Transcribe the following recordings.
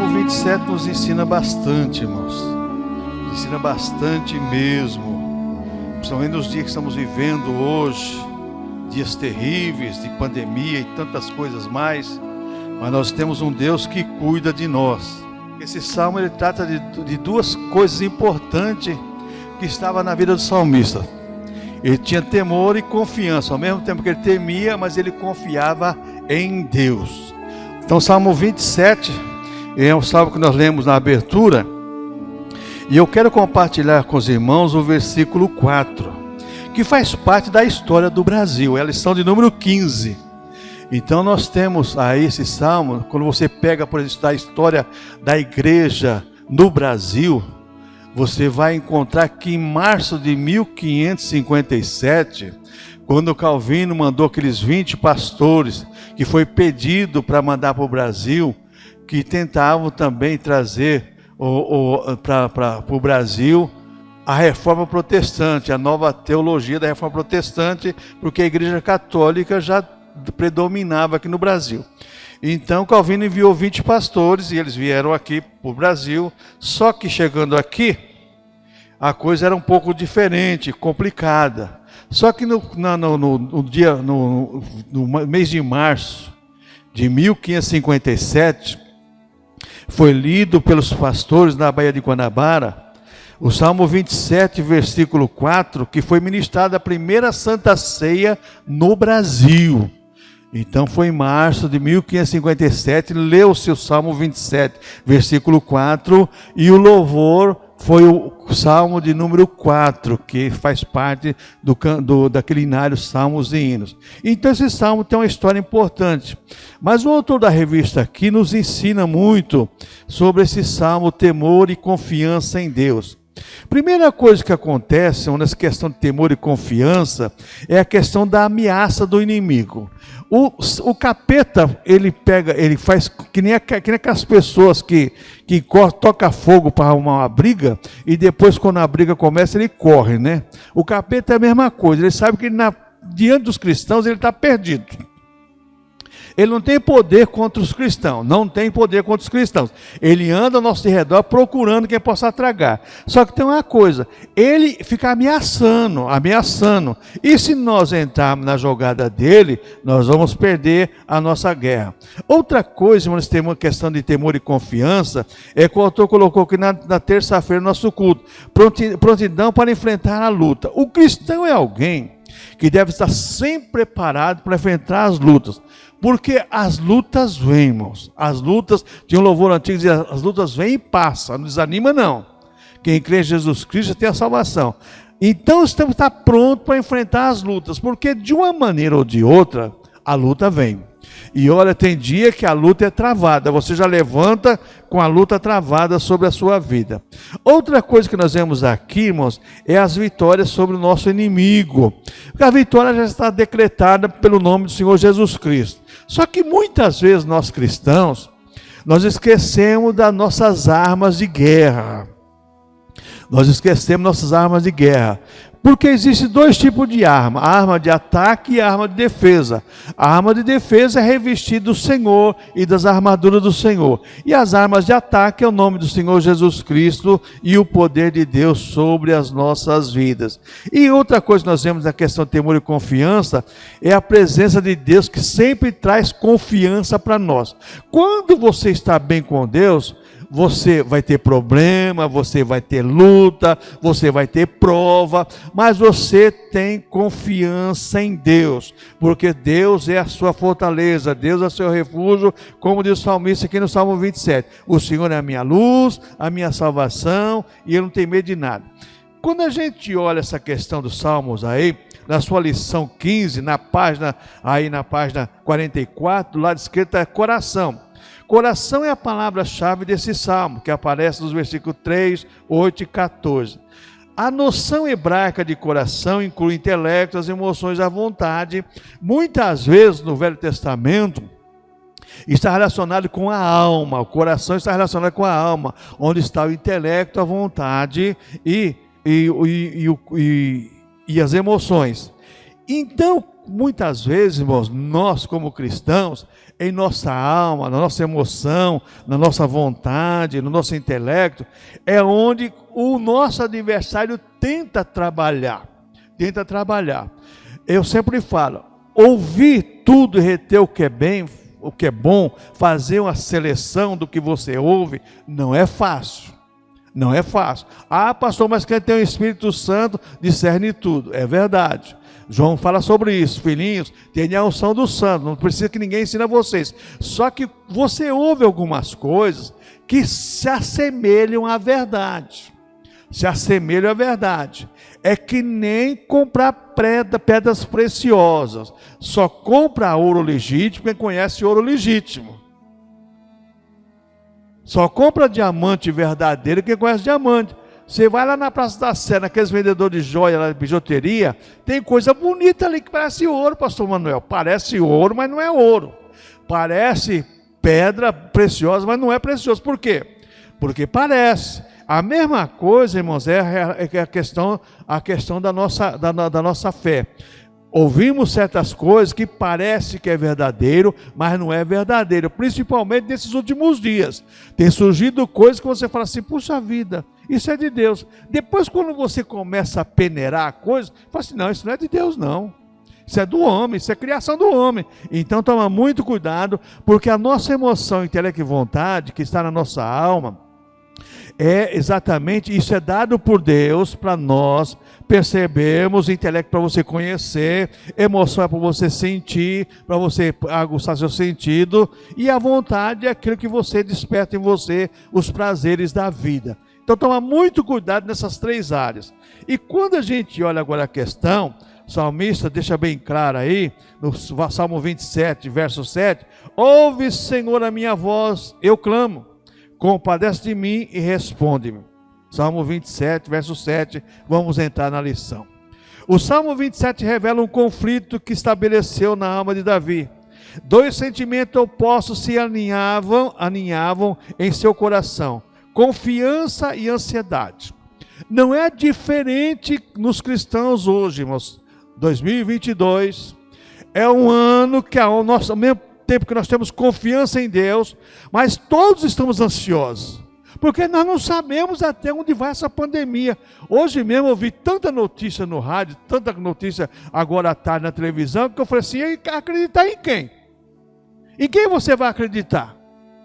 Salmo 27 nos ensina bastante, irmãos. Nos ensina bastante mesmo. Principalmente nos dias que estamos vivendo hoje. Dias terríveis de pandemia e tantas coisas mais. Mas nós temos um Deus que cuida de nós. Esse salmo ele trata de duas coisas importantes que estavam na vida do salmista. Ele tinha temor e confiança. Ao mesmo tempo que ele temia, mas ele confiava em Deus. Então, Salmo 27 é um salmo que nós lemos na abertura. E eu quero compartilhar com os irmãos o versículo 4, que faz parte da história do Brasil. É a lição de número 15. Então, nós temos aí esse salmo. Quando você pega, por exemplo, a história da igreja no Brasil, você vai encontrar que em março de 1557, quando Calvino mandou aqueles 20 pastores, que foi pedido para mandar para o Brasil, que tentavam também trazer para o Brasil a reforma protestante, a nova teologia da reforma protestante, porque a igreja católica já predominava aqui no Brasil. Então Calvino enviou 20 pastores e eles vieram aqui para o Brasil, só que chegando aqui, a coisa era um pouco diferente, complicada. Só que no mês de março de 1557, foi lido pelos pastores na Baía de Guanabara, o Salmo 27, versículo 4, que foi ministrada a primeira Santa Ceia no Brasil. Então foi em março de 1557, leu-se o Salmo 27, versículo 4, e o louvor foi o Salmo de número 4, que faz parte daquele inário Salmos e Hinos. Então esse Salmo tem uma história importante. Mas o autor da revista aqui nos ensina muito sobre esse Salmo, temor e confiança em Deus. Primeira coisa que acontece nessa questão de temor e confiança é a questão da ameaça do inimigo. O capeta, ele faz que nem aquelas pessoas que toca fogo para arrumar uma briga e depois quando a briga começa ele corre, né? O capeta é a mesma coisa, ele sabe que diante dos cristãos ele está perdido. Ele não tem poder contra os cristãos, não tem poder contra os cristãos. Ele anda ao nosso redor procurando quem possa tragar. Só que tem uma coisa, ele fica ameaçando. E se nós entrarmos na jogada dele, nós vamos perder a nossa guerra. Outra coisa, nós temos uma questão de temor e confiança, é que o autor colocou aqui na terça-feira no nosso culto. Prontidão para enfrentar a luta. O cristão é alguém que deve estar sempre preparado para enfrentar as lutas. Porque as lutas vêm, irmãos. As lutas, tinha um louvor antigo que dizia, as lutas vêm e passam, não desanima não. Quem crê em Jesus Cristo tem a salvação. Então temos que estar pronto para enfrentar as lutas, porque de uma maneira ou de outra, a luta vem. E olha, tem dia que a luta é travada, você já levanta com a luta travada sobre a sua vida. Outra coisa que nós vemos aqui, irmãos, é as vitórias sobre o nosso inimigo. Porque a vitória já está decretada pelo nome do Senhor Jesus Cristo. Só que muitas vezes nós cristãos, nós esquecemos das nossas armas de guerra. Porque existem dois tipos de arma, a arma de ataque e a arma de defesa. A arma de defesa é revestir do Senhor e das armaduras do Senhor. E as armas de ataque é o nome do Senhor Jesus Cristo e o poder de Deus sobre as nossas vidas. E outra coisa que nós vemos na questão de temor e confiança é a presença de Deus que sempre traz confiança para nós. Quando você está bem com Deus, você vai ter problema, você vai ter luta, você vai ter prova, mas você tem confiança em Deus, porque Deus é a sua fortaleza, Deus é o seu refúgio, como diz o salmista aqui no Salmo 27. O Senhor é a minha luz, a minha salvação, e eu não tenho medo de nada. Quando a gente olha essa questão dos salmos aí, na sua lição 15, na página 44, lá escrito é coração. Coração é a palavra-chave desse salmo, que aparece nos versículos 3, 8 e 14. A noção hebraica de coração inclui o intelecto, as emoções, a vontade. Muitas vezes no Velho Testamento está relacionado com a alma, o coração está relacionado com a alma, onde está o intelecto, a vontade e as emoções. Então, muitas vezes, irmãos, nós como cristãos, em nossa alma, na nossa emoção, na nossa vontade, no nosso intelecto, é onde o nosso adversário tenta trabalhar. Eu sempre falo, ouvir tudo e reter o que é bem, o que é bom, fazer uma seleção do que você ouve, não é fácil. Não é fácil. Ah, pastor, mas quem tem o Espírito Santo discerne tudo. É verdade. João fala sobre isso. Filhinhos, tem a unção do santo. Não precisa que ninguém ensine a vocês. Só que você ouve algumas coisas que se assemelham à verdade. Se assemelham à verdade. É que nem comprar pedras preciosas. Só compra ouro legítimo quem conhece ouro legítimo. Só compra diamante verdadeiro quem conhece diamante. Você vai lá na Praça da Sé, naqueles vendedores de joia, lá de bijuteria, tem coisa bonita ali que parece ouro, pastor Manuel. Parece ouro, mas não é ouro. Parece pedra preciosa, mas não é precioso. Por quê? Porque parece. A mesma coisa, irmãos, é a questão da nossa fé. Ouvimos certas coisas que parece que é verdadeiro, mas não é verdadeiro. Principalmente nesses últimos dias. Tem surgido coisas que você fala assim, puxa vida, isso é de Deus. Depois quando você começa a peneirar a coisa, fala assim, não, isso não é de Deus não. Isso é do homem, isso é criação do homem. Então toma muito cuidado, porque a nossa emoção, intelecto e vontade, que está na nossa alma, é exatamente, isso é dado por Deus para nós percebermos, intelecto para você conhecer, emoção é para você sentir, para você aguçar seu sentido, e a vontade é aquilo que você desperta em você, os prazeres da vida. Então toma muito cuidado nessas três áreas. E quando a gente olha agora a questão, o salmista deixa bem claro aí, no Salmo 27, verso 7, ouve, Senhor, a minha voz, eu clamo. Compadece de mim e responde-me. Salmo 27, verso 7, vamos entrar na lição. O Salmo 27 revela um conflito que estabeleceu na alma de Davi. Dois sentimentos opostos se aninhavam em seu coração: confiança e ansiedade. Não é diferente nos cristãos hoje, irmãos. 2022 é um ano que ao mesmo tempo que nós temos confiança em Deus, mas todos estamos ansiosos, porque nós não sabemos até onde vai essa pandemia. Hoje mesmo eu vi tanta notícia no rádio, tanta notícia agora à tarde na televisão, que eu falei assim, acreditar em quem? Em quem você vai acreditar?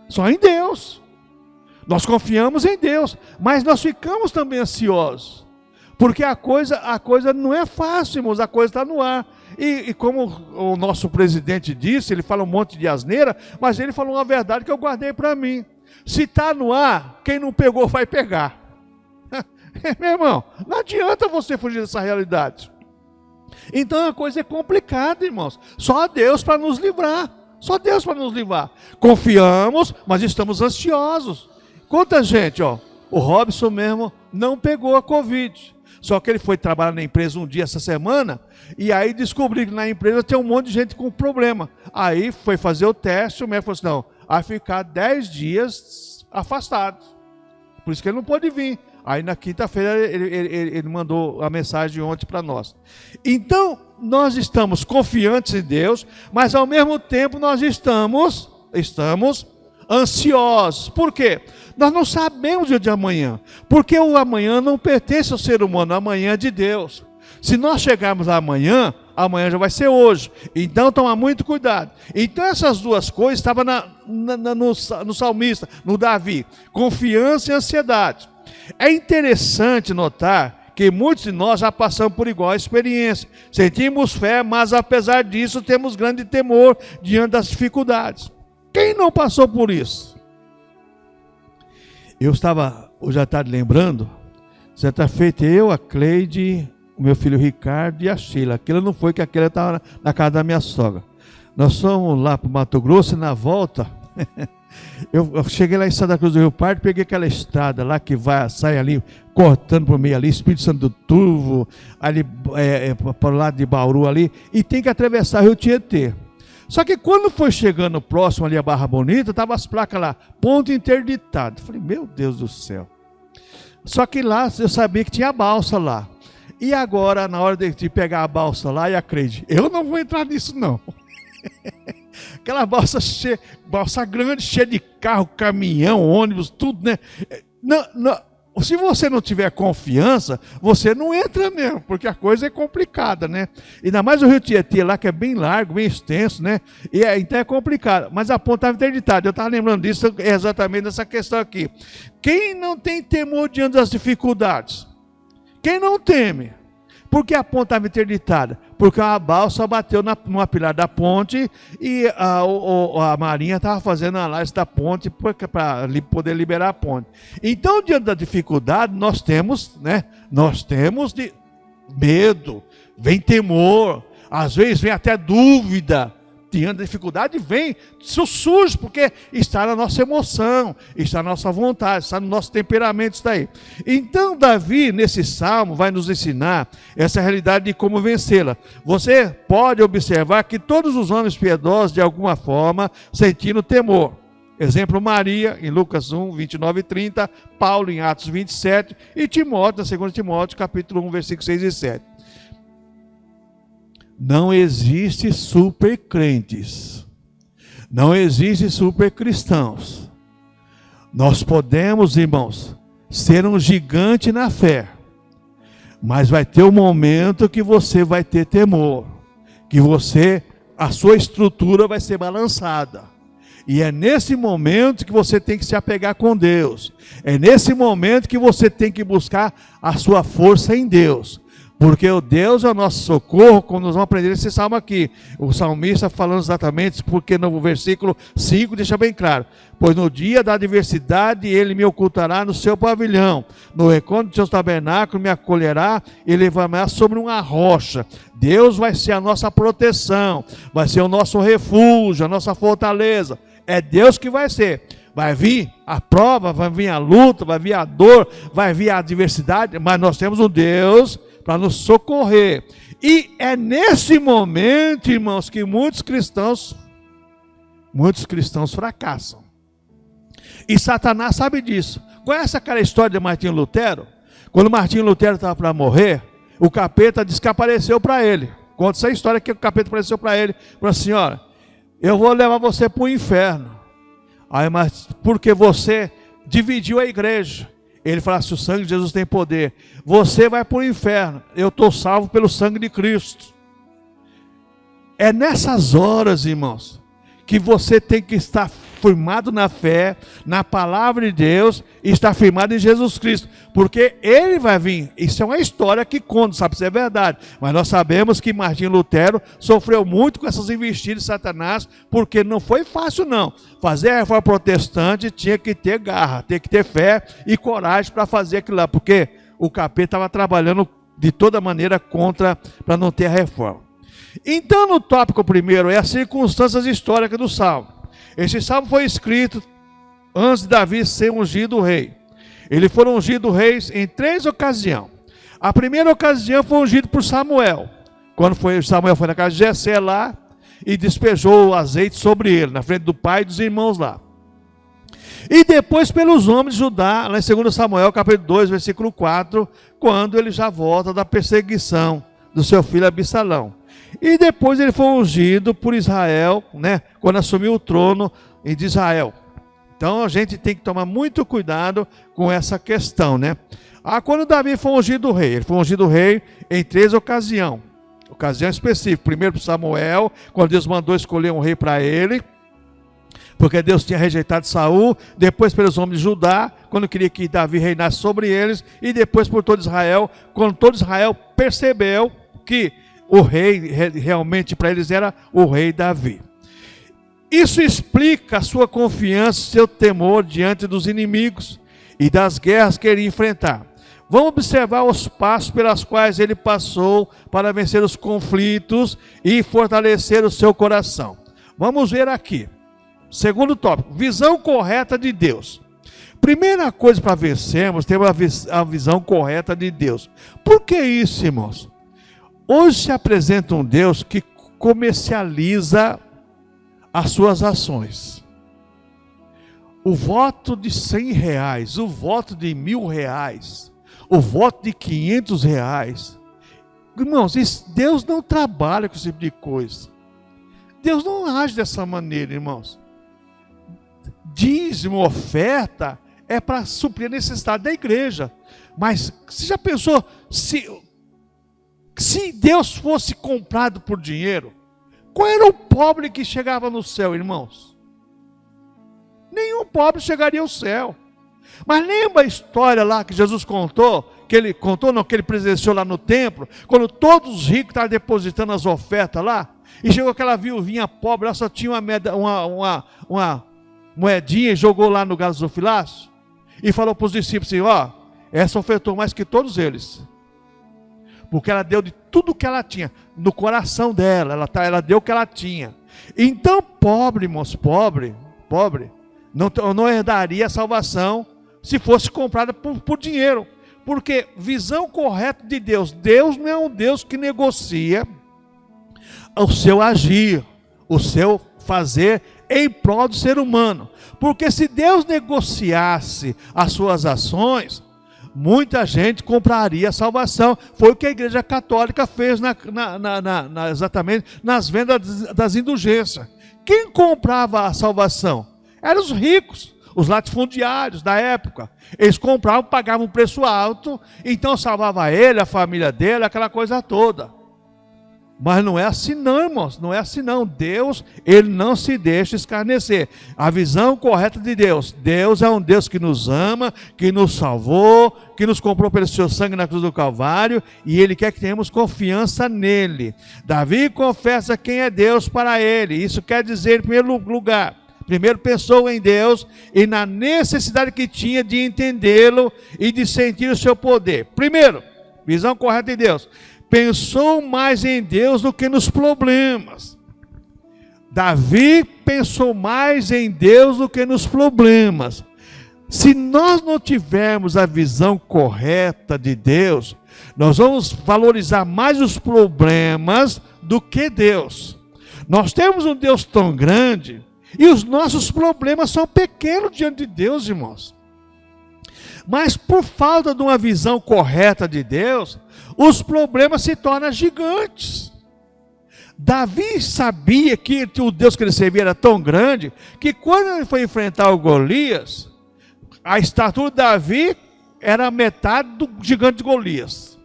Só em Deus. Nós confiamos em Deus, mas nós ficamos também ansiosos, porque a coisa não é fácil, irmãos, a coisa está no ar. E como o nosso presidente disse, ele fala um monte de asneira, mas ele falou uma verdade que eu guardei para mim. Se está no ar, quem não pegou vai pegar. Meu irmão, não adianta você fugir dessa realidade. Então a coisa é complicada, irmãos. Só Deus para nos livrar. Só Deus para nos livrar. Confiamos, mas estamos ansiosos. Quanta gente, ó, o Robson mesmo não pegou a Covid. Só que ele foi trabalhar na empresa um dia essa semana, e aí descobriu que na empresa tem um monte de gente com problema. Aí foi fazer o teste, o médico falou assim, não, vai ficar 10 dias afastado. Por isso que ele não pôde vir. Aí na quinta-feira ele mandou a mensagem ontem para nós. Então, nós estamos confiantes em Deus, mas ao mesmo tempo nós estamos ansiosos. Por quê? Nós não sabemos o dia de amanhã, porque o amanhã não pertence ao ser humano, amanhã é de Deus. Se nós chegarmos amanhã, amanhã já vai ser hoje. Então toma muito cuidado. Então essas duas coisas estavam no salmista, no Davi, confiança e ansiedade. É interessante notar que muitos de nós já passamos por igual experiência. Sentimos fé, mas apesar disso temos grande temor diante das dificuldades. Quem não passou por isso? Eu estava hoje à tarde lembrando, certa feita eu, a Cleide, o meu filho Ricardo e a Sheila. Aquilo não foi que aquela estava na casa da minha sogra. Nós fomos lá para o Mato Grosso e na volta, eu cheguei lá em Santa Cruz do Rio Pardo, peguei aquela estrada lá que sai ali, cortando por meio ali, Espírito Santo do Turvo, ali para o lado de Bauru ali, e tem que atravessar o Rio Tietê. Só que quando foi chegando próximo ali a Barra Bonita, estavam as placas lá, ponto interditado. Falei, meu Deus do céu. Só que lá eu sabia que tinha balsa lá. E agora, na hora de pegar a balsa lá, e acredite, eu não vou entrar nisso não. Aquela balsa grande, cheia de carro, caminhão, ônibus, tudo, né? Não, se você não tiver confiança, você não entra mesmo, porque a coisa é complicada, né? Ainda mais o Rio Tietê lá, que é bem largo, bem extenso, né? Então é complicado. Mas a ponte estava interditada. Eu estava lembrando disso exatamente nessa questão aqui. Quem não tem temor diante das dificuldades? Quem não teme? Por que a ponte estava interditada? Porque a balsa bateu numa pilar da ponte e a marinha estava fazendo a análise da ponte para poder liberar a ponte. Então, diante da dificuldade, nós temos medo, vem temor, às vezes vem até dúvida. Diante da dificuldade vem, isso surge, porque está na nossa emoção, está na nossa vontade, está no nosso temperamento, está aí. Então Davi, nesse salmo, vai nos ensinar essa realidade de como vencê-la. Você pode observar que todos os homens piedosos, de alguma forma, sentiram temor. Exemplo, Maria, em Lucas 1, 29 e 30, Paulo, em Atos 27, e Timóteo, na 2 Timóteo, capítulo 1, versículos 6 e 7. Não existe super crentes, não existe super cristãos. Nós podemos, irmãos, ser um gigante na fé, mas vai ter um momento que você vai ter temor, que a sua estrutura vai ser balançada. E é nesse momento que você tem que se apegar com Deus. É nesse momento que você tem que buscar a sua força em Deus. Porque o Deus é o nosso socorro, como nós vamos aprender esse salmo aqui. O salmista falando exatamente, porque no versículo 5 deixa bem claro. Pois no dia da adversidade ele me ocultará no seu pavilhão. No recôndito do seu tabernáculo me acolherá e levará sobre uma rocha. Deus vai ser a nossa proteção, vai ser o nosso refúgio, a nossa fortaleza. É Deus que vai ser. Vai vir a prova, vai vir a luta, vai vir a dor, vai vir a adversidade, mas nós temos um Deus para nos socorrer. E é nesse momento, irmãos, que muitos cristãos fracassam. E Satanás sabe disso. Conhece aquela história de Martinho Lutero? Quando Martinho Lutero estava para morrer, o capeta disse que apareceu para ele. Conta essa história que o capeta apareceu para ele. Falou assim, olha, eu vou levar você para o inferno. Aí, mas porque você dividiu a igreja. Ele fala assim, o sangue de Jesus tem poder. Você vai para o inferno. Eu estou salvo pelo sangue de Cristo. É nessas horas, irmãos, que você tem que estar firmado na fé, na palavra de Deus, e estar firmado em Jesus Cristo. Porque Ele vai vir. Isso é uma história que conta, sabe se é verdade. Mas nós sabemos que Martinho Lutero sofreu muito com essas investidas de Satanás, porque não foi fácil não. Fazer a reforma protestante tinha que ter garra, tinha que ter fé e coragem para fazer aquilo lá. Porque o capeta estava trabalhando de toda maneira para não ter a reforma. Então, no tópico primeiro, é as circunstâncias históricas do Salmo. Esse Salmo foi escrito antes de Davi ser ungido rei. Ele foi ungido rei em 3 ocasiões. A primeira ocasião foi ungido por Samuel. Quando Samuel foi na casa de Jessé lá e despejou o azeite sobre ele, na frente do pai e dos irmãos lá. E depois pelos homens de Judá, lá em 2 Samuel, capítulo 2, versículo 4, quando ele já volta da perseguição do seu filho Absalão. E depois ele foi ungido por Israel, né, quando assumiu o trono de Israel. Então a gente tem que tomar muito cuidado com essa questão, né? Quando Davi foi ungido rei, ele foi ungido rei em 3 ocasiões. Ocasião específica. Primeiro para Samuel, quando Deus mandou escolher um rei para ele, porque Deus tinha rejeitado Saul. Depois pelos homens de Judá, quando queria que Davi reinasse sobre eles. E depois por todo Israel, quando todo Israel percebeu que o rei realmente para eles era o rei Davi. Isso explica a sua confiança, seu temor diante dos inimigos e das guerras que ele ia enfrentar. Vamos observar os passos pelos quais ele passou para vencer os conflitos e fortalecer o seu coração. Vamos ver aqui. Segundo tópico, visão correta de Deus. Primeira coisa para vencermos, temos a visão correta de Deus. Por que isso, irmãos? Hoje se apresenta um Deus que comercializa as suas ações. O voto de R$100, o voto de R$1.000, o voto de R$500 Irmãos, Deus não trabalha com esse tipo de coisa. Deus não age dessa maneira, irmãos. Dízimo, oferta, é para suprir a necessidade da igreja. Mas você já pensou, se Deus fosse comprado por dinheiro, qual era o pobre que chegava no céu, irmãos? Nenhum pobre chegaria ao céu. Mas lembra a história lá que Jesus contou, que ele presenciou lá no templo, quando todos os ricos estavam depositando as ofertas lá, e chegou aquela viuvinha pobre, ela só tinha uma moedinha e jogou lá no gasofilácio, e falou para os discípulos assim, ó, essa ofertou mais que todos eles, porque ela deu de tudo que ela tinha, no coração dela, ela deu o que ela tinha. Então pobre, irmãos, pobre, não herdaria a salvação, se fosse comprada por dinheiro, porque visão correta de Deus, Deus não é um Deus que negocia o seu agir, o seu fazer em prol do ser humano, porque se Deus negociasse as suas ações, muita gente compraria a salvação. Foi o que a Igreja Católica fez exatamente nas vendas das indulgências. Quem comprava a salvação? Eram os ricos, os latifundiários da época. Eles compravam, pagavam um preço alto, então salvava ele, a família dele, aquela coisa toda. Mas não é assim não, irmãos, não é assim não. Deus, Ele não se deixa escarnecer. A visão correta de Deus, Deus é um Deus que nos ama, que nos salvou, que nos comprou pelo seu sangue na cruz do Calvário, e Ele quer que tenhamos confiança nele. Davi confessa quem é Deus para ele. Isso quer dizer, em primeiro lugar, primeiro pensou em Deus e na necessidade que tinha de entendê-lo e de sentir o seu poder. Primeiro, visão correta de Deus. Pensou mais em Deus do que nos problemas. Davi pensou mais em Deus do que nos problemas. Se nós não tivermos a visão correta de Deus, nós vamos valorizar mais os problemas do que Deus. Nós temos um Deus tão grande e os nossos problemas são pequenos diante de Deus, irmãos. Mas por falta de uma visão correta de Deus, os problemas se tornam gigantes. Davi sabia que o Deus que ele servia era tão grande, que quando ele foi enfrentar o Golias, a estatura de Davi era metade do gigante de Golias.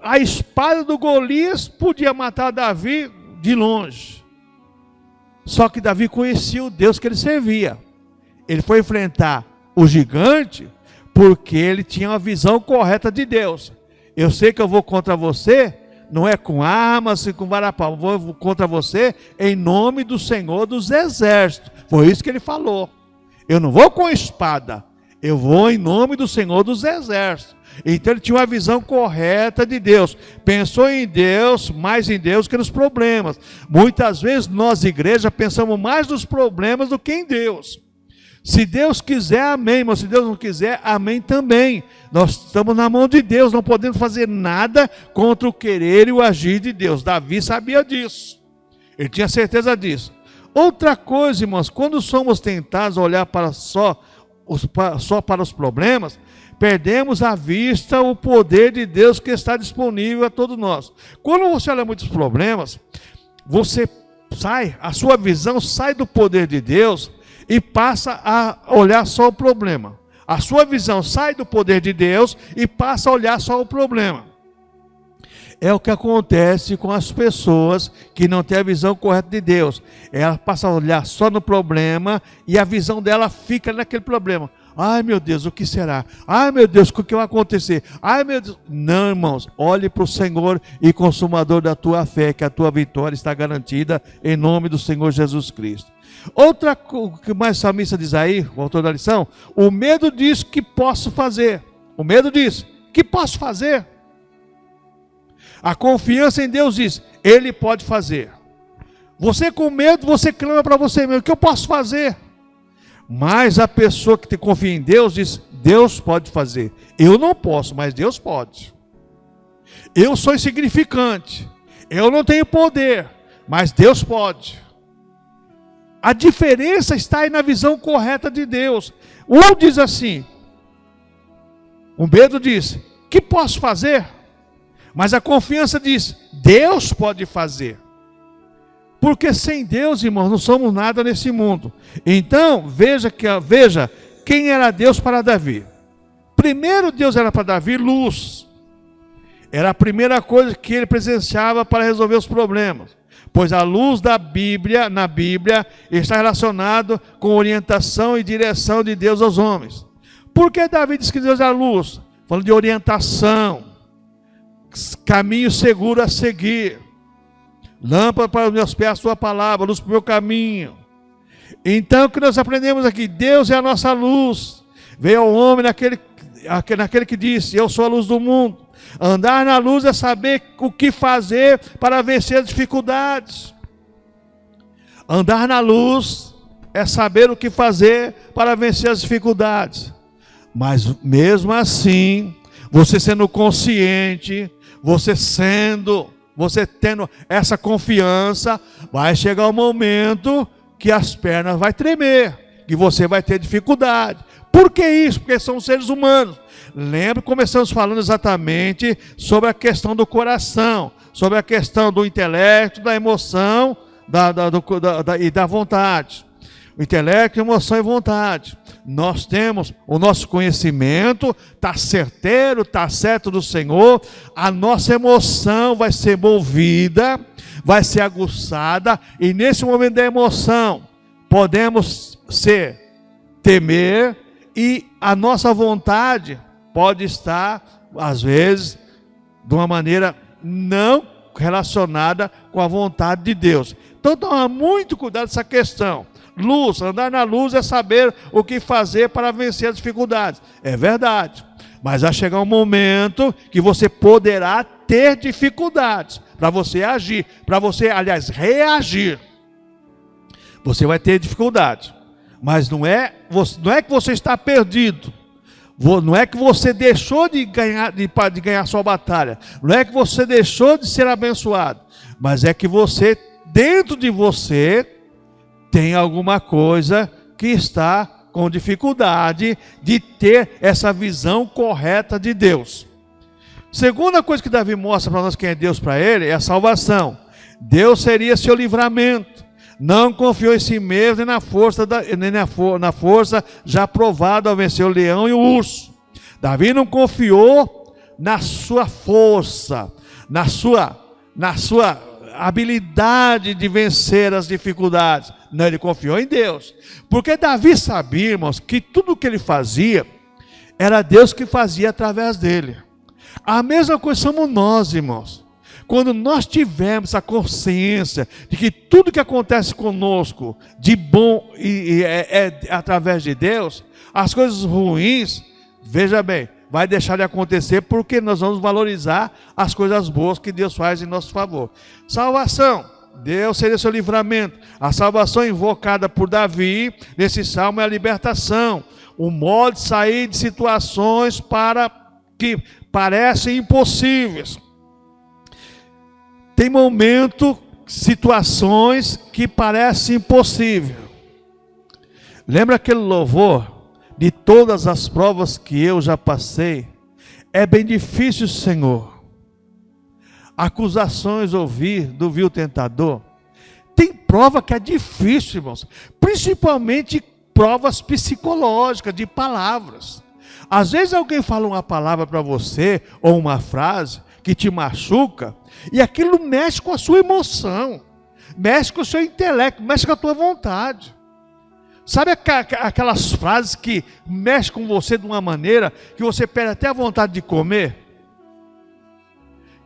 A espada do Golias podia matar Davi de longe. Só que Davi conhecia o Deus que ele servia. Ele foi enfrentar o gigante porque ele tinha uma visão correta de Deus. Eu sei que eu vou contra você, não é com armas e com varapau, vou contra você em nome do Senhor dos Exércitos. Foi isso que ele falou. Eu não vou com espada, eu vou em nome do Senhor dos Exércitos. Então ele tinha uma visão correta de Deus. Pensou em Deus, mais em Deus que nos problemas. Muitas vezes nós, igreja, pensamos mais nos problemas do que em Deus. Se Deus quiser, amém, mas se Deus não quiser, amém também. Nós estamos na mão de Deus, não podemos fazer nada contra o querer e o agir de Deus. Davi sabia disso, ele tinha certeza disso. Outra coisa, irmãos, quando somos tentados a olhar só para os problemas, perdemos à vista o poder de Deus que está disponível a todos nós. Quando você olha muitos problemas, a sua visão sai do poder de Deus e passa a olhar só o problema. A sua visão sai do poder de Deus e passa a olhar só o problema. É o que acontece com as pessoas que não têm a visão correta de Deus. Ela passa a olhar só no problema e a visão dela fica naquele problema. Ai meu Deus, o que será? Ai meu Deus, o que vai acontecer? Ai meu Deus. Não, irmãos, olhe para o Senhor e consumador da tua fé, que a tua vitória está garantida em nome do Senhor Jesus Cristo. Outra coisa que mais o salmista diz aí, o autor da lição, o medo diz que posso fazer. O medo diz que posso fazer. A confiança em Deus diz, Ele pode fazer. Você com medo, você clama para você mesmo, o que eu posso fazer? Mas a pessoa que confia em Deus diz, Deus pode fazer. Eu não posso, mas Deus pode. Eu sou insignificante, eu não tenho poder, mas Deus pode. A diferença está aí na visão correta de Deus. Um diz assim, o medo diz, que posso fazer? Mas a confiança diz: Deus pode fazer. Porque sem Deus, irmãos, não somos nada nesse mundo. Então, veja quem era Deus para Davi. Primeiro, Deus era para Davi luz. Era a primeira coisa que ele presenciava para resolver os problemas. Pois a luz da Bíblia, na Bíblia, está relacionado com orientação e direção de Deus aos homens. Por que Davi diz que Deus é a luz? Falando de orientação, caminho seguro a seguir. Lâmpada para os meus pés, a tua palavra, luz para o meu caminho. Então, o que nós aprendemos aqui? Deus é a nossa luz. Veio ao homem naquele que disse: eu sou a luz do mundo. Andar na luz é saber o que fazer para vencer as dificuldades. Andar na luz é saber o que fazer para vencer as dificuldades. Mas mesmo assim, você sendo consciente, você tendo essa confiança, vai chegar um momento que as pernas vão tremer, que você vai ter dificuldade. Por que isso? Porque são seres humanos. Lembra que começamos falando exatamente sobre a questão do coração, sobre a questão do intelecto, da emoção e da vontade. O intelecto, emoção e vontade. Nós temos o nosso conhecimento, está certeiro, está certo do Senhor. A nossa emoção vai ser movida, vai ser aguçada. E nesse momento da emoção, podemos temer. E a nossa vontade pode estar, às vezes, de uma maneira não relacionada com a vontade de Deus. Então, toma muito cuidado com essa questão. Luz, andar na luz é saber o que fazer para vencer as dificuldades. É verdade. Mas vai chegar um momento que você poderá ter dificuldades para você agir, para você, aliás, reagir. Você vai ter dificuldade. Mas não é que você está perdido. Não é que você deixou de ganhar sua batalha. Não é que você deixou de ser abençoado. Mas é que você, dentro de você, tem alguma coisa que está com dificuldade de ter essa visão correta de Deus. Segunda coisa que Davi mostra para nós quem é Deus para ele é a salvação. Deus seria seu livramento. Não confiou em si mesmo nem na força já provada ao vencer o leão e o urso. Davi não confiou na sua força, na sua habilidade de vencer as dificuldades. Não, ele confiou em Deus. Porque Davi sabia, irmãos, que tudo o que ele fazia, era Deus que fazia através dele. A mesma coisa somos nós, irmãos. Quando nós tivermos a consciência de que tudo que acontece conosco de bom é através de Deus, as coisas ruins, veja bem, vai deixar de acontecer porque nós vamos valorizar as coisas boas que Deus faz em nosso favor. Salvação, Deus seria seu livramento. A salvação invocada por Davi nesse salmo é a libertação, o modo de sair de situações que parecem impossíveis. Tem momentos, situações que parecem impossíveis. Lembra aquele louvor? De todas as provas que eu já passei, é bem difícil, Senhor. Acusações ouvir do vil tentador. Tem prova que é difícil, irmãos. Principalmente provas psicológicas, de palavras. Às vezes alguém fala uma palavra para você, ou uma frase, que te machuca, e aquilo mexe com a sua emoção, mexe com o seu intelecto, mexe com a tua vontade. Sabe aquelas frases que mexem com você de uma maneira que você perde até a vontade de comer?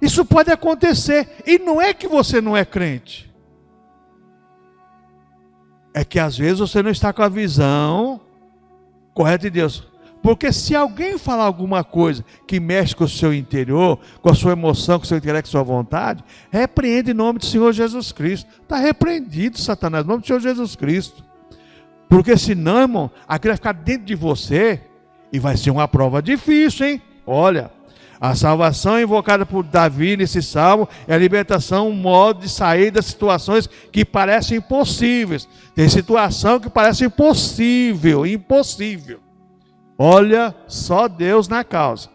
Isso pode acontecer, e não é que você não é crente. É que às vezes você não está com a visão correta de Deus. Porque se alguém falar alguma coisa que mexe com o seu interior, com a sua emoção, com o seu intelecto, com a sua vontade, repreende em nome do Senhor Jesus Cristo. Está repreendido, Satanás, em nome do Senhor Jesus Cristo. Porque senão, irmão, aquilo vai ficar dentro de você e vai ser uma prova difícil, hein? Olha, a salvação invocada por Davi nesse salmo é a libertação, um modo de sair das situações que parecem impossíveis. Tem situação que parece impossível. Olha, só Deus na causa.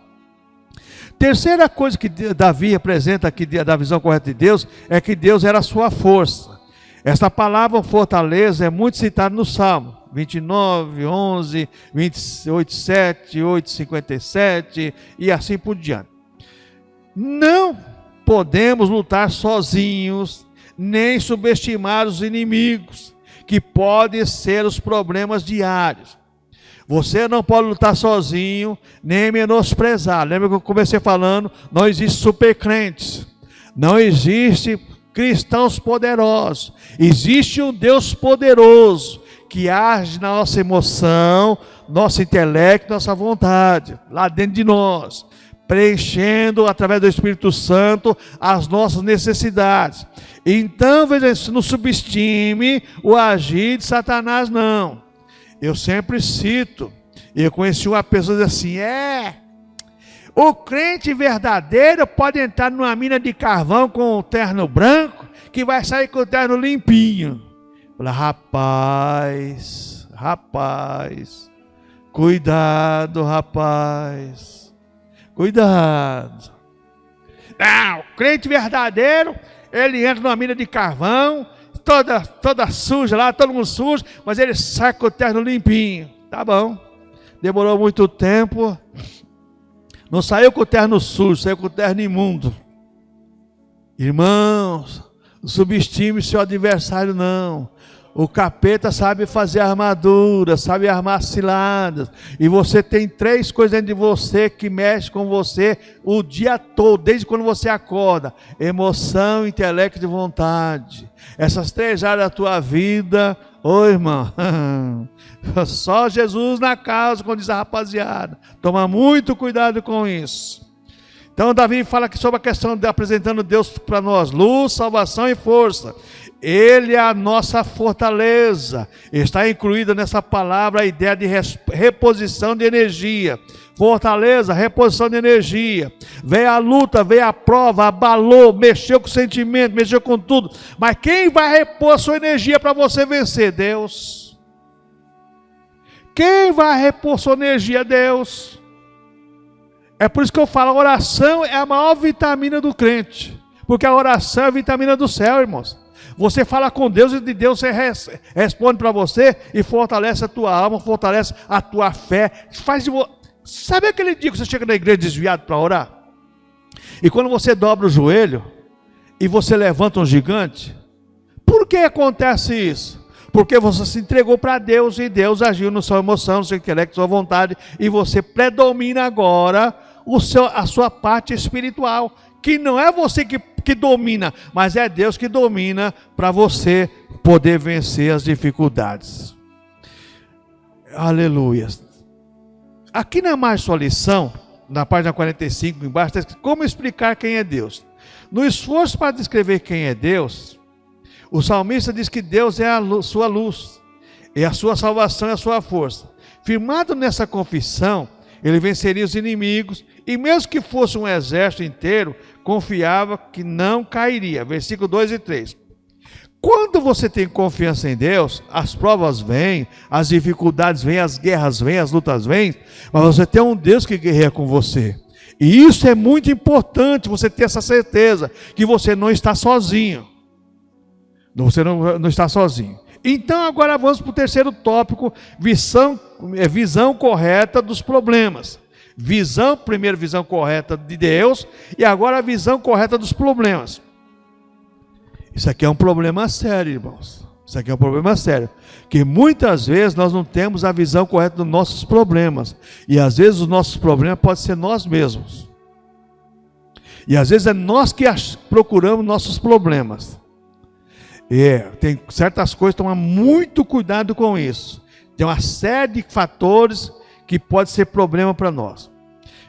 Terceira coisa que Davi representa aqui da visão correta de Deus, é que Deus era a sua força. Esta palavra fortaleza é muito citada no Salmo 29, 11, 28, 7, 8, 57 e assim por diante. Não podemos lutar sozinhos, nem subestimar os inimigos, que podem ser os problemas diários. Você não pode lutar sozinho, nem menosprezar. Lembra que eu comecei falando, não existe supercrentes, não existe cristãos poderosos. Existe um Deus poderoso, que age na nossa emoção, nosso intelecto, nossa vontade, lá dentro de nós, preenchendo através do Espírito Santo as nossas necessidades. Então, veja, não subestime o agir de Satanás, não. Eu sempre cito, eu conheci uma pessoa assim, o crente verdadeiro pode entrar numa mina de carvão com um terno branco, que vai sair com o terno limpinho. Fala, rapaz, cuidado, rapaz, cuidado. Não, o crente verdadeiro, ele entra numa mina de carvão, toda suja lá, todo mundo sujo, mas ele sai com o terno limpinho. Tá bom. Demorou muito tempo. Não saiu com o terno sujo, saiu com o terno imundo. Irmãos, não subestime seu adversário, não. O capeta sabe fazer armadura, sabe armar ciladas. E você tem 3 coisas dentro de você que mexem com você o dia todo, desde quando você acorda: emoção, intelecto e vontade. Essas 3 áreas da tua vida, irmão, só Jesus na causa, como diz a rapaziada. Toma muito cuidado com isso. Então Davi fala aqui sobre a questão de apresentando Deus para nós: luz, salvação e força. Ele é a nossa fortaleza. Está incluída nessa palavra a ideia de reposição de energia. Fortaleza, reposição de energia. Veio a luta, veio a prova, abalou, mexeu com o sentimento, mexeu com tudo. Mas quem vai repor a sua energia para você vencer? Deus. Quem vai repor sua energia? Deus. É por isso que eu falo, a oração é a maior vitamina do crente. Porque a oração é a vitamina do céu, irmãos. Você fala com Deus e de Deus responde para você e fortalece a tua alma, fortalece a tua fé. Sabe aquele dia que você chega na igreja desviado para orar? E quando você dobra o joelho e você levanta um gigante? Por que acontece isso? Porque você se entregou para Deus e Deus agiu na sua emoção, no seu intelecto, na sua vontade, e você predomina agora a sua parte espiritual, que não é você que domina, mas é Deus que domina para você poder vencer as dificuldades. Aleluia. Aqui na mais sua lição, na página 45, embaixo, está escrito como explicar quem é Deus. No esforço para descrever quem é Deus, o salmista diz que Deus é a sua luz, é a sua salvação e a sua força. Firmado nessa confissão, ele venceria os inimigos, e mesmo que fosse um exército inteiro, confiava que não cairia. Versículo 2 e 3. Quando você tem confiança em Deus, as provas vêm, as dificuldades vêm, as guerras vêm, as lutas vêm, mas você tem um Deus que guerreia com você. E isso é muito importante, você ter essa certeza, que você não está sozinho. Você não está sozinho. Então agora vamos para o terceiro tópico, visão correta dos problemas. Primeiro visão correta de Deus, e agora a visão correta dos problemas. Isso aqui é um problema sério, irmãos. Isso aqui é um problema sério. Que muitas vezes nós não temos a visão correta dos nossos problemas. E às vezes os nossos problemas podem ser nós mesmos. E às vezes é nós que procuramos nossos problemas. Tem certas coisas, tomar muito cuidado com isso. Tem uma série de fatores que pode ser problema para nós.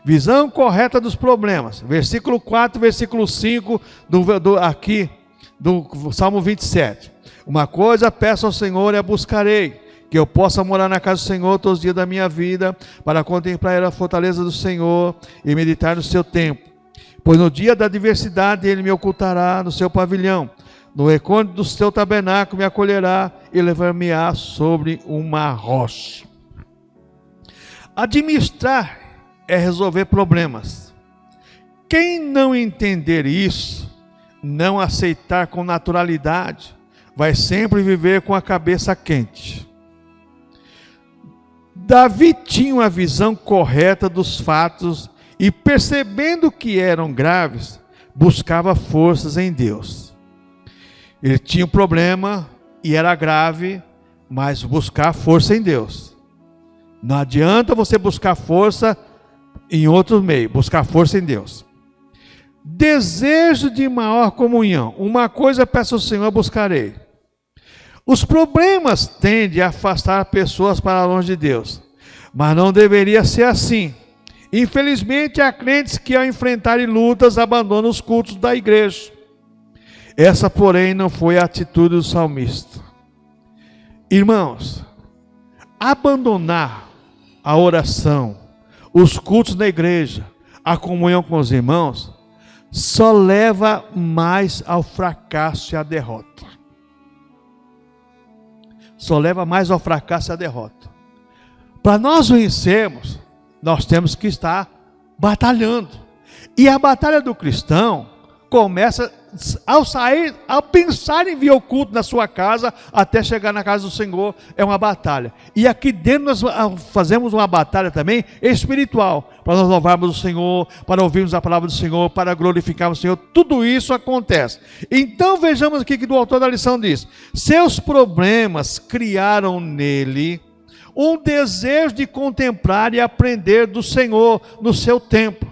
Visão correta dos problemas. Versículo 4, versículo 5 do Salmo 27. Uma coisa peço ao Senhor e a buscarei, que eu possa morar na casa do Senhor todos os dias da minha vida, para contemplar a fortaleza do Senhor e meditar no seu templo. Pois no dia da adversidade ele me ocultará no seu pavilhão. No recôndito do seu tabernáculo me acolherá e levar-me-á sobre uma rocha. Administrar é resolver problemas. Quem não entender isso, não aceitar com naturalidade, vai sempre viver com a cabeça quente. Davi tinha uma visão correta dos fatos e, percebendo que eram graves, buscava forças em Deus. Ele tinha um problema e era grave, mas buscar força em Deus. Não adianta você buscar força em outro meio, buscar força em Deus. Desejo de maior comunhão. Uma coisa peço ao Senhor, buscarei. Os problemas tendem a afastar pessoas para longe de Deus, mas não deveria ser assim. Infelizmente, há crentes que, ao enfrentarem lutas, abandonam os cultos da igreja. Essa, porém, não foi a atitude do salmista. Irmãos, abandonar a oração, os cultos da igreja, a comunhão com os irmãos, só leva mais ao fracasso e à derrota. Só leva mais ao fracasso e à derrota. Para nós vencermos, nós temos que estar batalhando. E a batalha do cristão começa ao sair, ao pensar em vir ao culto na sua casa, até chegar na casa do Senhor, é uma batalha. E aqui dentro nós fazemos uma batalha também espiritual, para nós louvarmos o Senhor, para ouvirmos a palavra do Senhor, para glorificarmos o Senhor. Tudo isso acontece. Então vejamos aqui que o autor da lição diz: seus problemas criaram nele um desejo de contemplar e aprender do Senhor no seu tempo.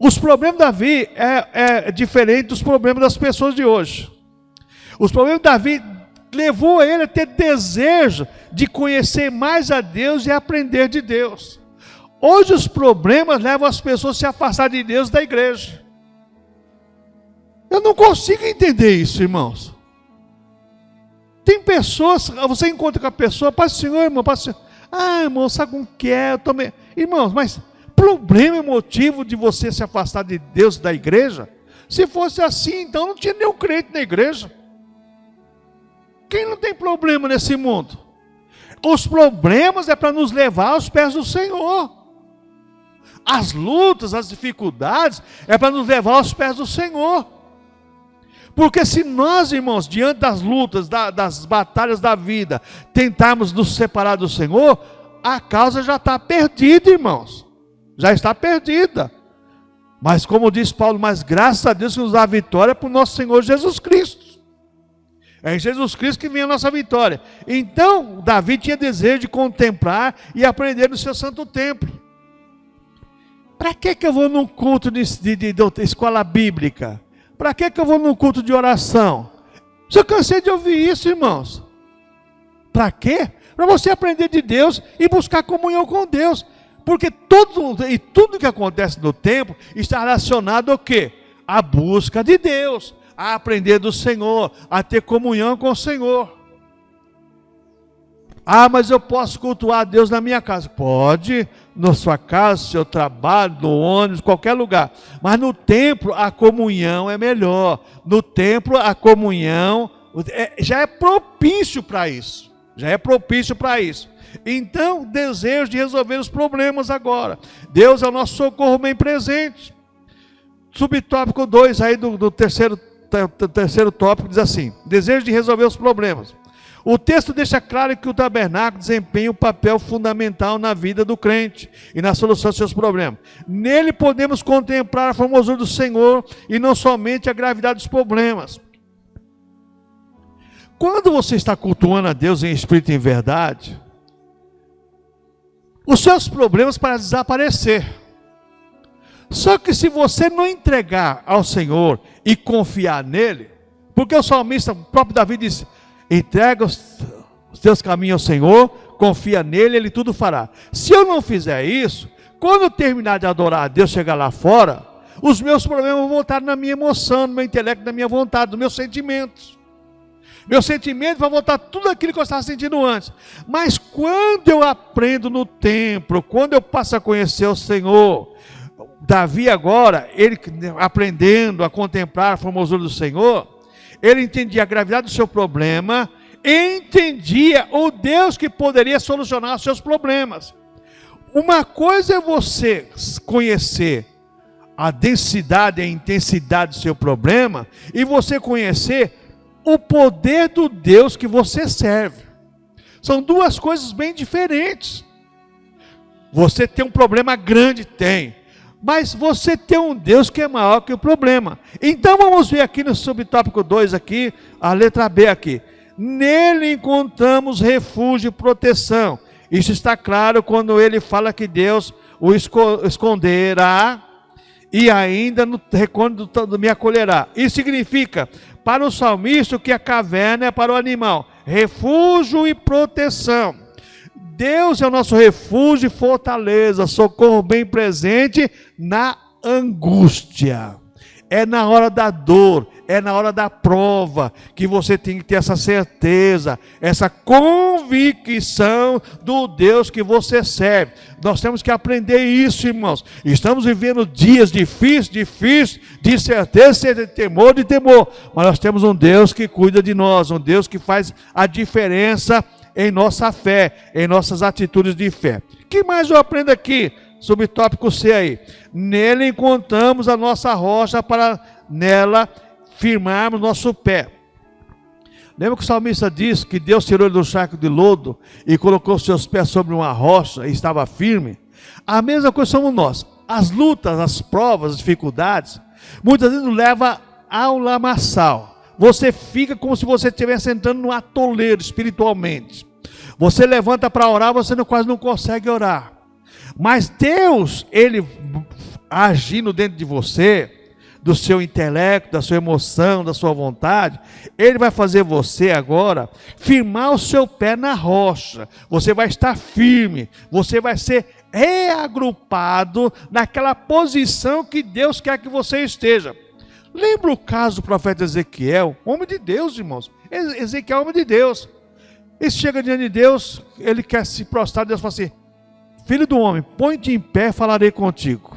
Os problemas de Davi é diferente dos problemas das pessoas de hoje. Os problemas de Davi levou ele a ter desejo de conhecer mais a Deus e aprender de Deus. Hoje os problemas levam as pessoas a se afastar de Deus e da igreja. Eu não consigo entender isso, irmãos. Tem pessoas, você encontra com a pessoa, Pai do Senhor, irmão, Pai do Senhor. Ah, irmão, sabe como que é? Eu também. Irmãos, mas problema e motivo de você se afastar de Deus e da igreja? Se fosse assim, então não tinha nenhum crente na igreja. Quem não tem problema nesse mundo? Os problemas é para nos levar aos pés do Senhor. As lutas, as dificuldades é para nos levar aos pés do Senhor. Porque se nós, irmãos, diante das lutas, das batalhas da vida, tentarmos nos separar do Senhor, a causa já está perdida, irmãos. Já está perdida. Mas como diz Paulo, mas graças a Deus que nos dá a vitória por nosso Senhor Jesus Cristo. É em Jesus Cristo que vem a nossa vitória. Então, Davi tinha desejo de contemplar e aprender no seu santo templo. Para que eu vou num culto de escola bíblica? Para que eu vou num culto de oração? Eu cansei de ouvir isso, irmãos. Para quê? Para você aprender de Deus e buscar comunhão com Deus. Porque tudo que acontece no templo está relacionado ao quê? À busca de Deus, a aprender do Senhor, a ter comunhão com o Senhor. Ah, mas eu posso cultuar a Deus na minha casa. Pode, na sua casa, no seu trabalho, no ônibus, qualquer lugar. Mas no templo a comunhão é melhor. No templo a comunhão já é propício para isso. Já é propício para isso. Então, desejo de resolver os problemas agora. Deus é o nosso socorro bem presente. Subtópico 2 aí do terceiro tópico diz assim: desejo de resolver os problemas. O texto deixa claro que o tabernáculo desempenha um papel fundamental na vida do crente e na solução dos seus problemas. Nele podemos contemplar a formosura do Senhor e não somente a gravidade dos problemas. Quando você está cultuando a Deus em espírito e em verdade, os seus problemas parecem desaparecer. Só que se você não entregar ao Senhor e confiar nele, porque o salmista, o próprio Davi disse: entrega os teus caminhos ao Senhor, confia nele, ele tudo fará. Se eu não fizer isso, quando eu terminar de adorar a Deus, chegar lá fora, os meus problemas vão voltar na minha emoção, no meu intelecto, na minha vontade, nos meus sentimentos. Meu sentimento vai voltar tudo aquilo que eu estava sentindo antes. Mas quando eu aprendo no templo, quando eu passo a conhecer o Senhor, Davi agora, ele aprendendo a contemplar a formosura do Senhor, ele entendia a gravidade do seu problema, entendia o Deus que poderia solucionar os seus problemas. Uma coisa é você conhecer a densidade e a intensidade do seu problema e você conhecer o poder do Deus que você serve. São duas coisas bem diferentes. Você tem um problema grande? Tem. Mas você tem um Deus que é maior que o problema. Então vamos ver aqui no subtópico 2 aqui, a letra B aqui. Nele encontramos refúgio e proteção. Isso está claro quando ele fala que Deus o esconderá e ainda no recôndito me acolherá. Isso significa, para o salmista, que a caverna é para o animal. Refúgio e proteção. Deus é o nosso refúgio e fortaleza, socorro bem presente na angústia. É na hora da dor, é na hora da prova, que você tem que ter essa certeza, essa convicção do Deus que você serve. Nós temos que aprender isso, irmãos. Estamos vivendo dias difíceis, de certeza, de temor, mas nós temos um Deus que cuida de nós, um Deus que faz a diferença em nossa fé, em nossas atitudes de fé. O que mais eu aprendo aqui? Subtópico C aí. Nele encontramos a nossa rocha para nela firmarmos nosso pé. Lembra que o salmista diz que Deus tirou ele do charco de lodo e colocou seus pés sobre uma rocha e estava firme? A mesma coisa somos nós. As lutas, as provas, as dificuldades, muitas vezes nos levam ao lamaçal. Você fica como se você estivesse entrando num atoleiro espiritualmente. Você levanta para orar, você quase não consegue orar. Mas Deus, Ele agindo dentro de você, do seu intelecto, da sua emoção, da sua vontade, Ele vai fazer você agora firmar o seu pé na rocha. Você vai estar firme, você vai ser reagrupado naquela posição que Deus quer que você esteja. Lembra o caso do profeta Ezequiel? Homem de Deus, irmãos. Ezequiel é homem de Deus. Ele chega diante de Deus, ele quer se prostrar, Deus fala assim: filho do homem, põe-te em pé, falarei contigo.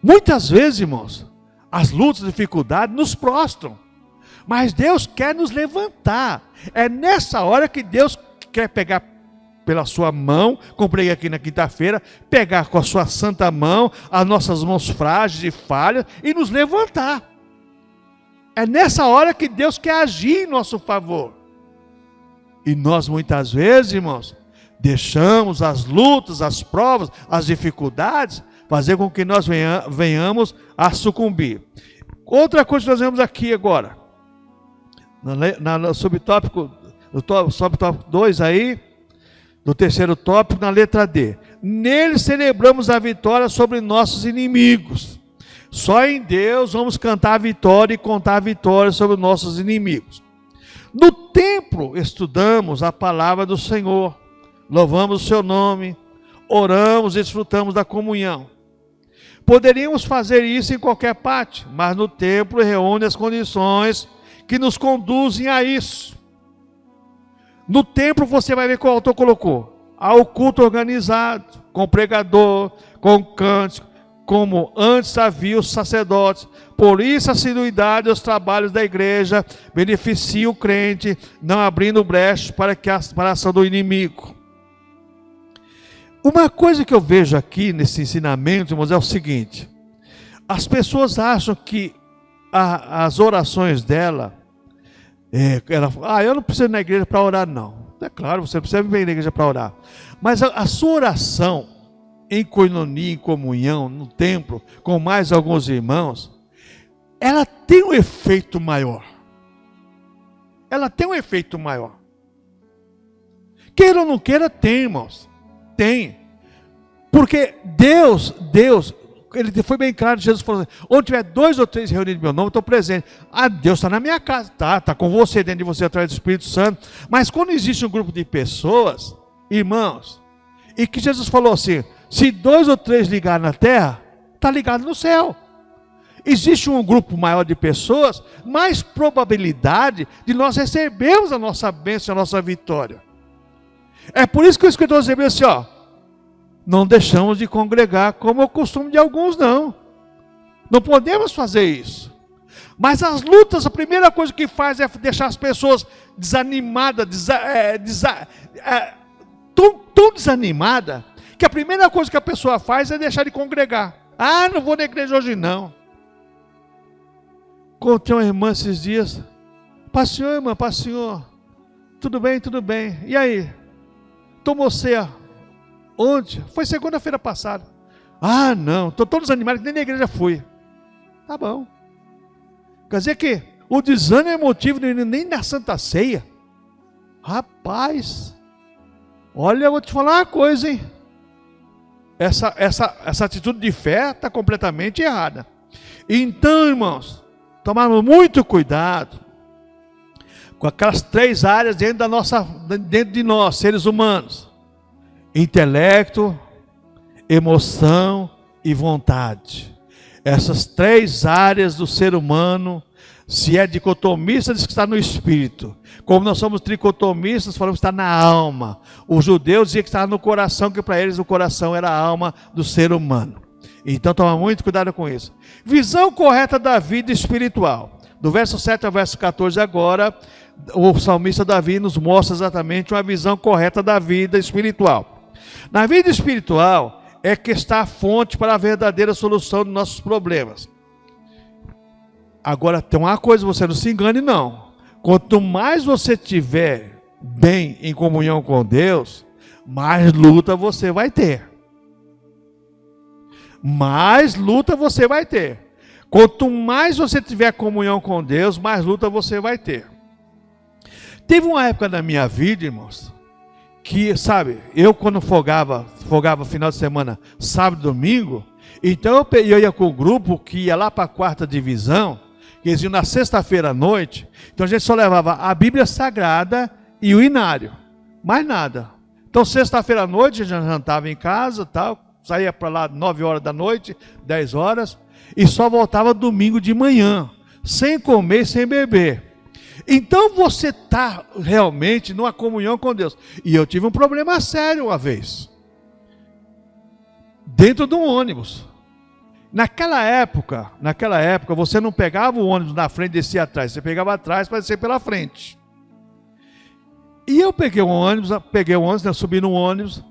Muitas vezes, irmãos, as lutas, as dificuldades nos prostram, mas Deus quer nos levantar. É nessa hora que Deus quer pegar pela sua mão, como preguei aqui na quinta-feira, pegar com a sua santa mão as nossas mãos frágeis e falhas e nos levantar. É nessa hora que Deus quer agir em nosso favor. E nós muitas vezes, irmãos, deixamos as lutas, as provas, as dificuldades fazer com que nós venhamos a sucumbir. Outra coisa que nós vemos aqui agora, no subtópico 2 aí, do terceiro tópico, na letra D. Nele celebramos a vitória sobre nossos inimigos. Só em Deus vamos cantar a vitória e contar a vitória sobre nossos inimigos. No templo estudamos a palavra do Senhor, louvamos o seu nome, oramos e desfrutamos da comunhão. Poderíamos fazer isso em qualquer parte, mas no templo reúne as condições que nos conduzem a isso. No templo você vai ver que o autor colocou: há o culto organizado, com pregador, com cântico, como antes havia os sacerdotes. Por isso a assiduidade aos trabalhos da igreja beneficia o crente, não abrindo brecha para a ação do inimigo. Uma coisa que eu vejo aqui nesse ensinamento, irmãos, é o seguinte: as pessoas acham que as orações dela, ela fala: eu não preciso ir na igreja para orar, não. É claro, você precisa vir na igreja para orar. Mas a sua oração em coinonia, em comunhão, no templo, com mais alguns irmãos, ela tem um efeito maior. Ela tem um efeito maior. Queira ou não queira, tem, irmãos. Tem. Porque Deus, ele foi bem claro, Jesus falou assim: onde tiver 2 ou 3 reunidos em meu nome, eu estou presente. Deus está na minha casa, está com você, dentro de você, através do Espírito Santo. Mas quando existe um grupo de pessoas, irmãos, e que Jesus falou assim: se 2 ou 3 ligarem na terra, está ligado no céu. Existe um grupo maior de pessoas, mais probabilidade de nós recebermos a nossa bênção, a nossa vitória. É por isso que o escritor escreveu assim: não deixamos de congregar como é o costume de alguns, não. Não podemos fazer isso. Mas as lutas, a primeira coisa que faz é deixar as pessoas desanimadas, tão desanimadas, que a primeira coisa que a pessoa faz é deixar de congregar. Ah, não vou na igreja hoje não. Contei uma irmã esses dias. Paz Senhor, irmã, paz Senhor. Tudo bem, tudo bem. E aí? Tomou ceia? Onde? Foi segunda-feira passada. Ah, não, estou todo desanimado, que nem na igreja fui. Tá bom. Quer dizer que o desânimo é motivo de ir nem na Santa Ceia. Rapaz, olha, eu vou te falar uma coisa, hein? Essa atitude de fé está completamente errada. Então, irmãos, tomarmos muito cuidado com aquelas 3 áreas dentro de nós, seres humanos: intelecto, emoção e vontade. Essas 3 áreas do ser humano, se é dicotomista, diz que está no espírito. Como nós somos tricotomistas, falamos que está na alma. Os judeus diziam que estava no coração, que para eles o coração era a alma do ser humano. Então toma muito cuidado com isso. Visão correta da vida espiritual. Do verso 7 ao verso 14 agora, o salmista Davi nos mostra exatamente uma visão correta da vida espiritual. Na vida espiritual é que está a fonte para a verdadeira solução dos nossos problemas. Agora tem uma coisa, você não se engane não. Quanto mais você tiver bem em comunhão com Deus, mais luta você vai ter. Mais luta você vai ter. Quanto mais você tiver comunhão com Deus, mais luta você vai ter. Teve uma época na minha vida, irmãos, que, sabe, eu quando folgava final de semana, sábado e domingo, então eu ia com o grupo que ia lá para a 4ª divisão, que eles iam na sexta-feira à noite, então a gente só levava a Bíblia Sagrada e o inário, mais nada. Então sexta-feira à noite a gente jantava em casa, tal, saía para lá 9 horas da noite, 10 horas, e só voltava domingo de manhã, sem comer, sem beber. Então você está realmente numa comunhão com Deus. E eu tive um problema sério uma vez, dentro de um ônibus. Naquela época, você não pegava o ônibus na frente e descia atrás, você pegava atrás para descer pela frente. E eu peguei o ônibus, né, subi no ônibus,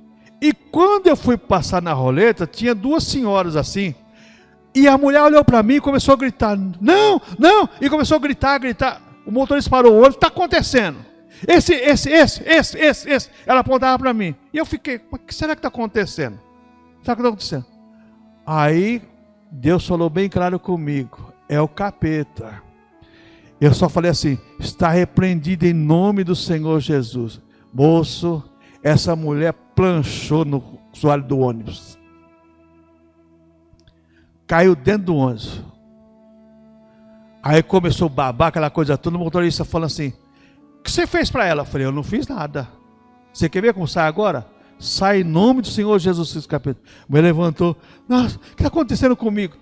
e quando eu fui passar na roleta, tinha 2 senhoras assim, e a mulher olhou para mim e começou a gritar, não, não, e começou a gritar. O motorista parou o ônibus, está acontecendo. Esse. Ela apontava para mim. E eu fiquei, o que será que está acontecendo? Aí, Deus falou bem claro comigo, é o capeta. Eu só falei assim, está repreendido em nome do Senhor Jesus. Moço, essa mulher planchou no assoalho do ônibus. Caiu dentro do ônibus. Aí começou a babar aquela coisa toda, o motorista falando assim, o que você fez para ela? Eu falei, eu não fiz nada. Você quer ver como sai agora? Sai em nome do Senhor Jesus Cristo, capeta. Me levantou, nossa, o que está acontecendo comigo?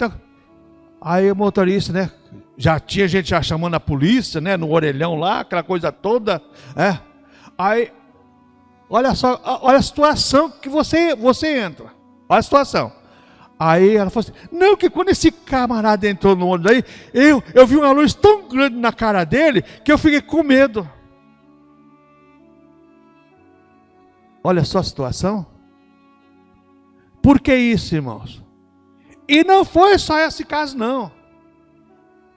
Aí o motorista, né, já tinha gente já chamando a polícia, né, no orelhão lá, aquela coisa toda, Aí, olha só, olha a situação que você entra, olha a situação. Aí ela falou assim, não, que quando esse camarada entrou no ônibus aí, eu vi uma luz tão grande na cara dele, que eu fiquei com medo. Olha só a situação. Por que isso, irmãos? E não foi só esse caso, não.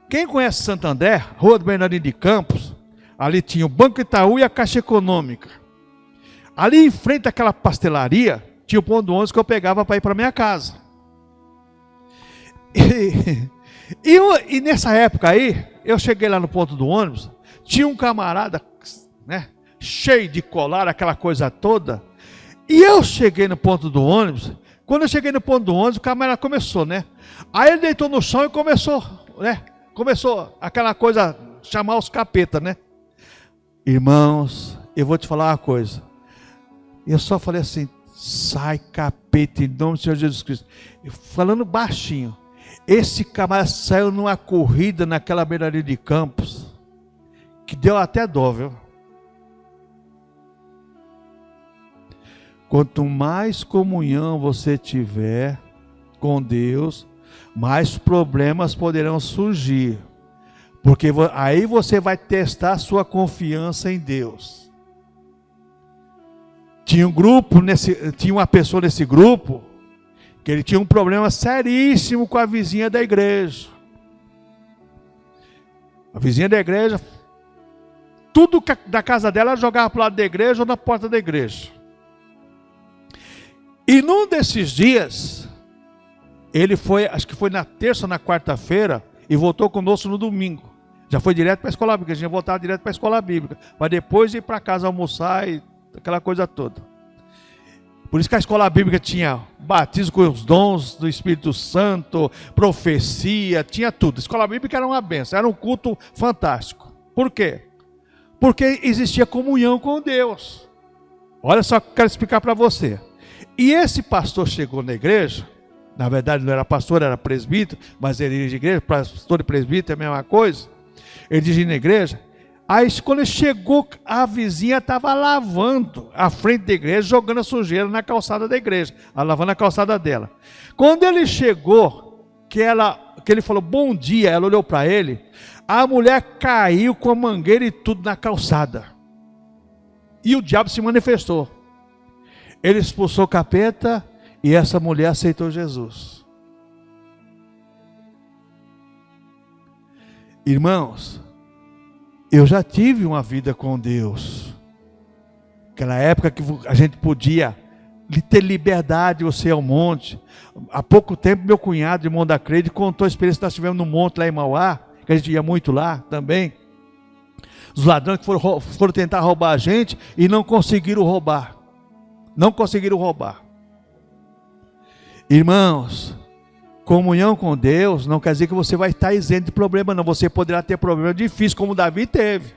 Quem conhece Santander, Rua do Bernardino de Campos, ali tinha o Banco Itaú e a Caixa Econômica. Ali em frente àquela pastelaria, tinha o ponto do ônibus que eu pegava para ir para minha casa. E nessa época aí, eu cheguei lá no ponto do ônibus, tinha um camarada, né, cheio de colar, aquela coisa toda, e eu cheguei no ponto do ônibus. Quando eu cheguei no ponto do ônibus, o camarada começou, né, aí ele deitou no chão e começou aquela coisa, chamar os capetas, né. Irmãos, eu vou te falar uma coisa, eu só falei assim, sai capeta em nome do Senhor Jesus Cristo, falando baixinho. Esse camarada saiu numa corrida naquela beiraria de Campos, que deu até dó, viu? Quanto mais comunhão você tiver com Deus, mais problemas poderão surgir. Porque aí você vai testar a sua confiança em Deus. Tinha uma pessoa nesse grupo, que ele tinha um problema seríssimo com a vizinha da igreja. A vizinha da igreja, tudo da casa dela ela jogava para o lado da igreja ou na porta da igreja. E num desses dias, ele foi, acho que foi na terça ou na quarta-feira, e voltou conosco no domingo. Já foi direto para a escola bíblica, a gente ia voltar direto para a escola bíblica, para depois ir para casa almoçar e aquela coisa toda. Por isso que a escola bíblica tinha batismo com os dons do Espírito Santo, profecia, tinha tudo. A escola bíblica era uma benção, era um culto fantástico. Por quê? Porque existia comunhão com Deus. Olha só o que eu quero explicar para você. E esse pastor chegou na igreja, na verdade não era pastor, era presbítero, mas ele ia de igreja, pastor e presbítero é a mesma coisa. Ele dirigia na igreja, aí quando ele chegou, a vizinha estava lavando a frente da igreja, jogando a sujeira na calçada da igreja, lavando a calçada dela. Quando ele chegou, que ele falou bom dia, ela olhou para ele, a mulher caiu com a mangueira e tudo na calçada. E o diabo se manifestou. Ele expulsou o capeta e essa mulher aceitou Jesus. Irmãos, eu já tive uma vida com Deus. Aquela época que a gente podia ter liberdade, você ir ao monte. Há pouco tempo, meu cunhado, irmão da Creide, contou a experiência que nós tivemos no monte lá em Mauá, que a gente ia muito lá também. Os ladrões que foram tentar roubar a gente e não conseguiram roubar. Não conseguiram roubar. Irmãos, comunhão com Deus não quer dizer que você vai estar isento de problema, não. Você poderá ter problema difícil, como Davi teve.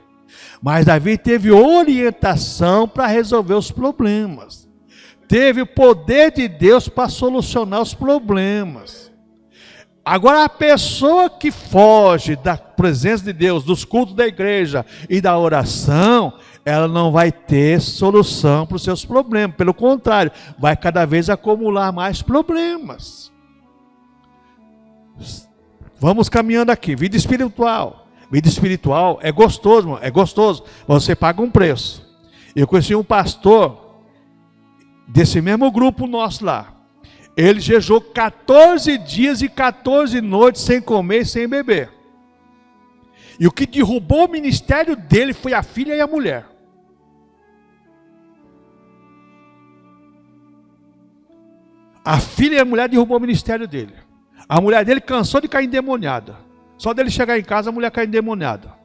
Mas Davi teve orientação para resolver os problemas. Teve o poder de Deus para solucionar os problemas. Agora, a pessoa que foge da presença de Deus, dos cultos da igreja e da oração, ela não vai ter solução para os seus problemas. Pelo contrário, vai cada vez acumular mais problemas. Vamos caminhando aqui. Vida espiritual. Vida espiritual é gostoso, irmão, é gostoso. Você paga um preço. Eu conheci um pastor desse mesmo grupo nosso lá. Ele jejuou 14 dias e 14 noites sem comer e sem beber. E o que derrubou o ministério dele foi a filha e a mulher. A filha e a mulher derrubou o ministério dele. A mulher dele cansou de cair endemoniada. Só dele chegar em casa, a mulher cai endemoniada.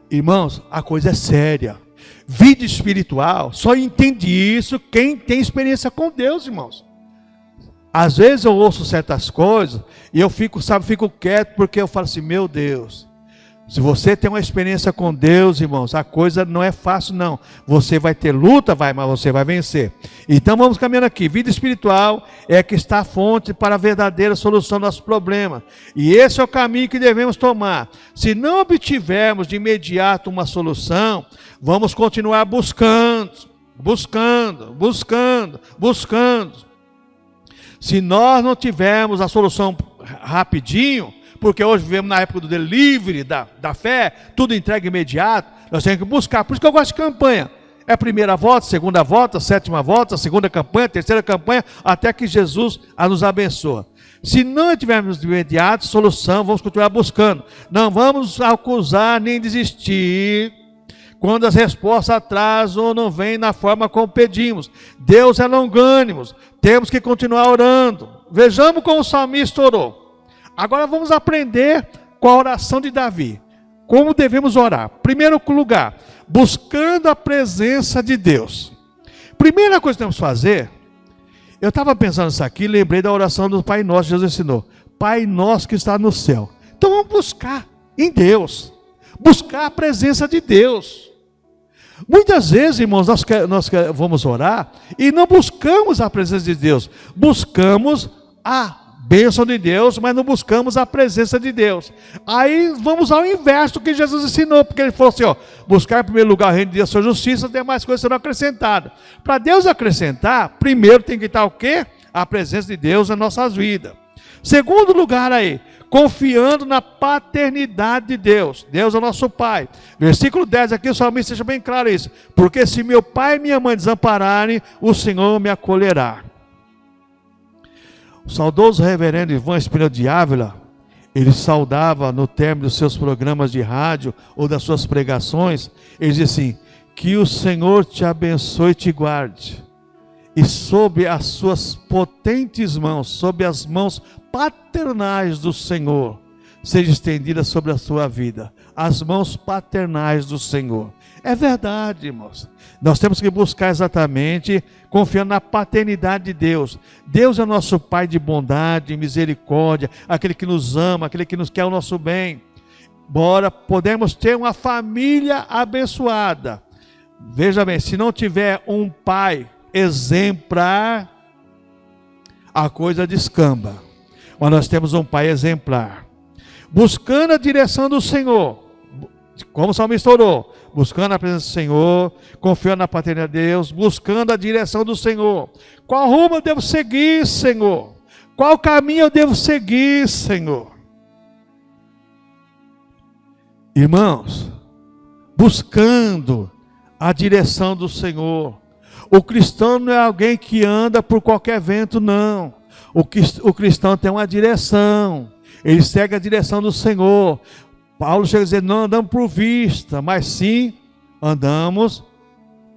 Irmãos, a coisa é séria. Vida espiritual, só entende isso quem tem experiência com Deus, irmãos. Às vezes eu ouço certas coisas e eu fico quieto porque eu falo assim, meu Deus, se você tem uma experiência com Deus, irmãos, a coisa não é fácil não. Você vai ter luta, mas você vai vencer. Então vamos caminhando aqui. Vida espiritual é que está a fonte para a verdadeira solução dos nossos problemas. E esse é o caminho que devemos tomar. Se não obtivermos de imediato uma solução, vamos continuar buscando. Se nós não tivermos a solução rapidinho, porque hoje vivemos na época do delivery, da fé, tudo entrega imediato, nós temos que buscar. Por isso que eu gosto de campanha. É a primeira volta, segunda volta, sétima volta, segunda campanha, terceira campanha, até que Jesus nos abençoa. Se não tivermos de imediato solução, vamos continuar buscando. Não vamos acusar nem desistir quando as respostas atrasam ou não vêm na forma como pedimos. Deus é longânimo, temos que continuar orando. Vejamos como o salmista orou. Agora vamos aprender com a oração de Davi. Como devemos orar? Primeiro lugar, buscando a presença de Deus. Primeira coisa que temos que fazer, eu estava pensando nisso aqui, lembrei da oração do Pai Nosso, Jesus ensinou. Pai Nosso que está no céu. Então vamos buscar em Deus. Buscar a presença de Deus. Muitas vezes, irmãos, nós vamos orar e não buscamos a presença de Deus. Buscamos a bênção de Deus, mas não buscamos a presença de Deus. Aí vamos ao inverso do que Jesus ensinou, porque ele falou assim, buscar em primeiro lugar o reino de Deus, sua justiça, tem mais coisas serão acrescentadas. Para Deus acrescentar, primeiro tem que estar o quê? A presença de Deus nas nossas vidas. Segundo lugar aí, confiando na paternidade de Deus. Deus é o nosso Pai. Versículo 10 aqui, o salmista deixa bem claro isso. Porque se meu pai e minha mãe desampararem, o Senhor me acolherá. O saudoso reverendo Ivan Espinel de Ávila, ele saudava no término dos seus programas de rádio ou das suas pregações, ele dizia assim: que o Senhor te abençoe e te guarde, e sob as suas potentes mãos, sob as mãos paternais do Senhor, seja estendida sobre a sua vida, as mãos paternais do Senhor. É verdade, irmãos. Nós temos que buscar exatamente, confiando na paternidade de Deus. Deus é nosso Pai de bondade, misericórdia, aquele que nos ama, aquele que nos quer o nosso bem. Bora, podemos ter uma família abençoada. Veja bem, se não tiver um pai exemplar, a coisa descamba. Mas nós temos um pai exemplar, buscando a direção do Senhor, como o salmista orou, buscando a presença do Senhor, confiando na paternidade de Deus, buscando a direção do Senhor. Qual rumo eu devo seguir, Senhor? Qual caminho eu devo seguir, Senhor? Irmãos, buscando a direção do Senhor. O cristão não é alguém que anda por qualquer vento, não. O cristão tem uma direção, ele segue a direção do Senhor. Paulo chega a dizer: não andamos por vista, mas sim andamos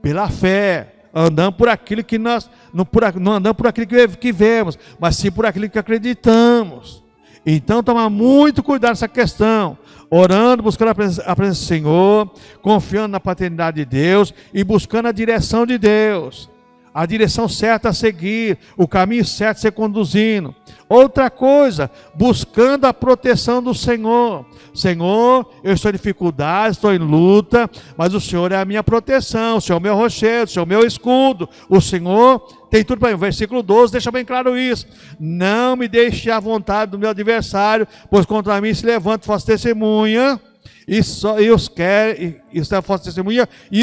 pela fé. Andamos por aquilo que nós, não andamos por aquilo que vemos, mas sim por aquilo que acreditamos. Então toma muito cuidado nessa questão, orando, buscando a presença do Senhor, confiando na paternidade de Deus e buscando a direção de Deus, a direção certa a seguir, o caminho certo a ser conduzindo. Outra coisa, buscando a proteção do Senhor. Senhor, eu estou em dificuldade, estou em luta, mas o Senhor é a minha proteção, o Senhor é o meu rochedo, o Senhor é o meu escudo, o Senhor tem tudo para mim. Versículo 12 deixa bem claro isso: não me deixe à vontade do meu adversário, pois contra mim se levanta falsa testemunha, e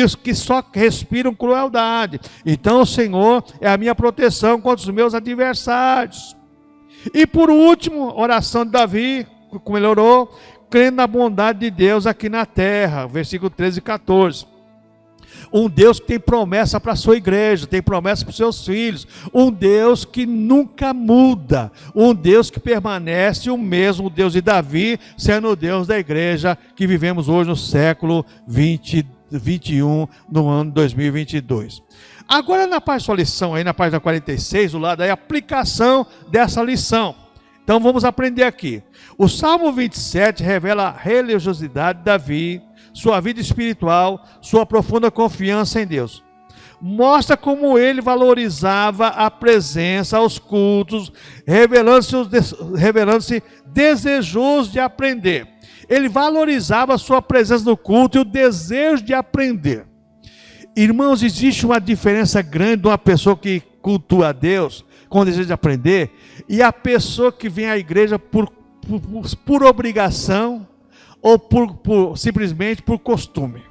os que só respiram crueldade. Então o Senhor é a minha proteção contra os meus adversários. E por último, oração de Davi, como ele orou, crendo na bondade de Deus aqui na terra, versículo 13 e 14. Um Deus que tem promessa para a sua igreja, tem promessa para os seus filhos, um Deus que nunca muda, um Deus que permanece o mesmo Deus de Davi, sendo o Deus da igreja que vivemos hoje no século 21, no ano 2022. Agora na parte da sua lição, aí na página 46, do lado aí, a aplicação dessa lição. Então vamos aprender aqui. O Salmo 27 revela a religiosidade de Davi, sua vida espiritual, sua profunda confiança em Deus. Mostra como ele valorizava a presença aos cultos, revelando-se desejoso de aprender. Ele valorizava a sua presença no culto e o desejo de aprender. Irmãos, existe uma diferença grande de uma pessoa que cultua a Deus, com o desejo de aprender, e a pessoa que vem à igreja por obrigação, ou simplesmente por costume.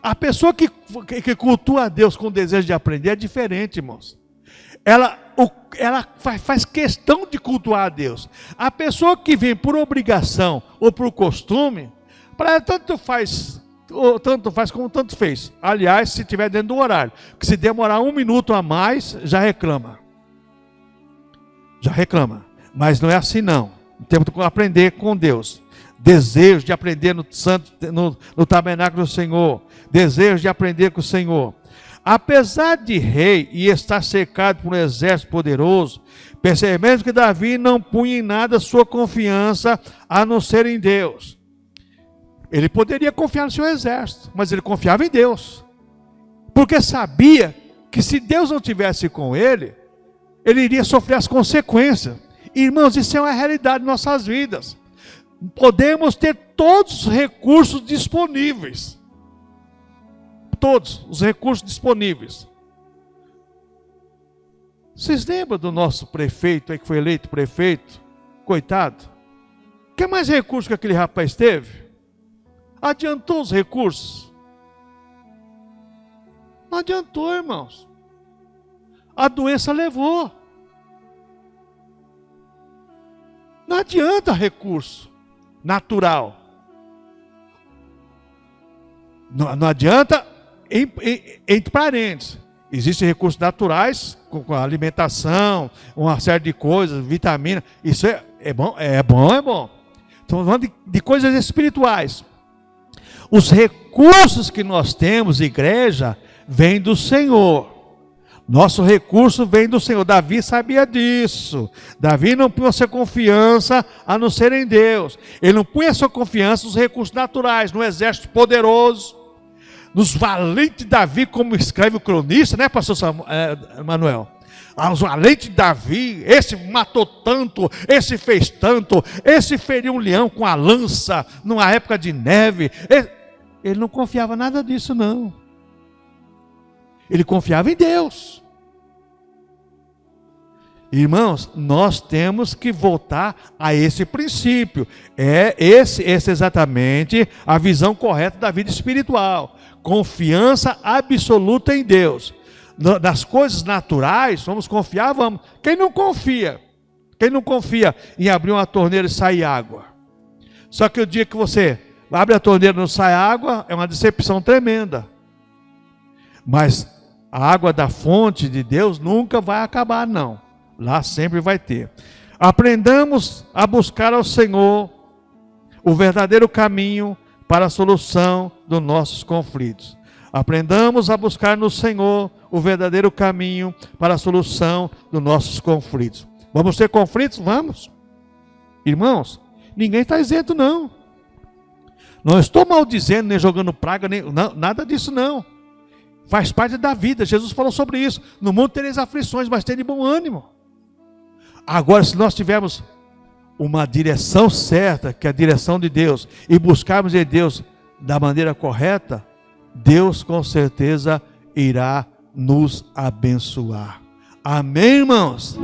A pessoa que cultua a Deus com o desejo de aprender é diferente, irmãos. Ela faz questão de cultuar a Deus. A pessoa que vem por obrigação ou por costume, para ela tanto faz como tanto fez. Aliás, se estiver dentro do horário, que se demorar 1 minuto a mais, já reclama. Mas não é assim não. Temos que aprender com Deus. Desejo de aprender no tabernáculo do Senhor. Desejo de aprender com o Senhor. Apesar de rei e estar cercado por um exército poderoso, percebemos que Davi não punha em nada sua confiança a não ser em Deus. Ele poderia confiar no seu exército, mas ele confiava em Deus, porque sabia que se Deus não estivesse com ele, ele iria sofrer as consequências. Irmãos, isso é uma realidade em nossas vidas. Podemos ter todos os recursos disponíveis, todos os recursos disponíveis. Vocês lembram do nosso prefeito aí que foi eleito prefeito? Coitado. Quer mais recursos que aquele rapaz teve? Adiantou os recursos? Não adiantou, irmãos. A doença levou. Não adianta recurso natural. Não adianta entre parentes. Existem recursos naturais, com a alimentação, uma série de coisas, vitamina. Isso é bom. Estamos falando de coisas espirituais. Os recursos que nós temos, igreja, vêm do Senhor. Nosso recurso vem do Senhor. Davi sabia disso. Davi não punha sua confiança a não ser em Deus. Ele não punha sua confiança nos recursos naturais, no exército poderoso, nos valentes de Davi, como escreve o cronista, né, pastor Manuel? Os valentes de Davi, esse matou tanto, esse fez tanto, esse feriu um leão com a lança, numa época de neve. Ele não confiava nada disso, não. Ele confiava em Deus. Irmãos, nós temos que voltar a esse princípio. Esse exatamente a visão correta da vida espiritual. Confiança absoluta em Deus. Das coisas naturais, vamos confiar, vamos. Quem não confia em abrir uma torneira e sair água? Só que o dia que você abre a torneira e não sai água, é uma decepção tremenda. Mas a água da fonte de Deus nunca vai acabar, não. Lá sempre vai ter. Aprendamos a buscar ao Senhor o verdadeiro caminho para a solução dos nossos conflitos. Aprendamos a buscar no Senhor o verdadeiro caminho para a solução dos nossos conflitos. Vamos ter conflitos? Vamos. Irmãos, ninguém está isento, não. Não estou maldizendo, nem jogando praga, nada disso, não. Faz parte da vida. Jesus falou sobre isso. No mundo tereis aflições, mas tenha de bom ânimo. Agora, se nós tivermos uma direção certa, que é a direção de Deus, e buscarmos em Deus da maneira correta, Deus com certeza irá nos abençoar. Amém, irmãos?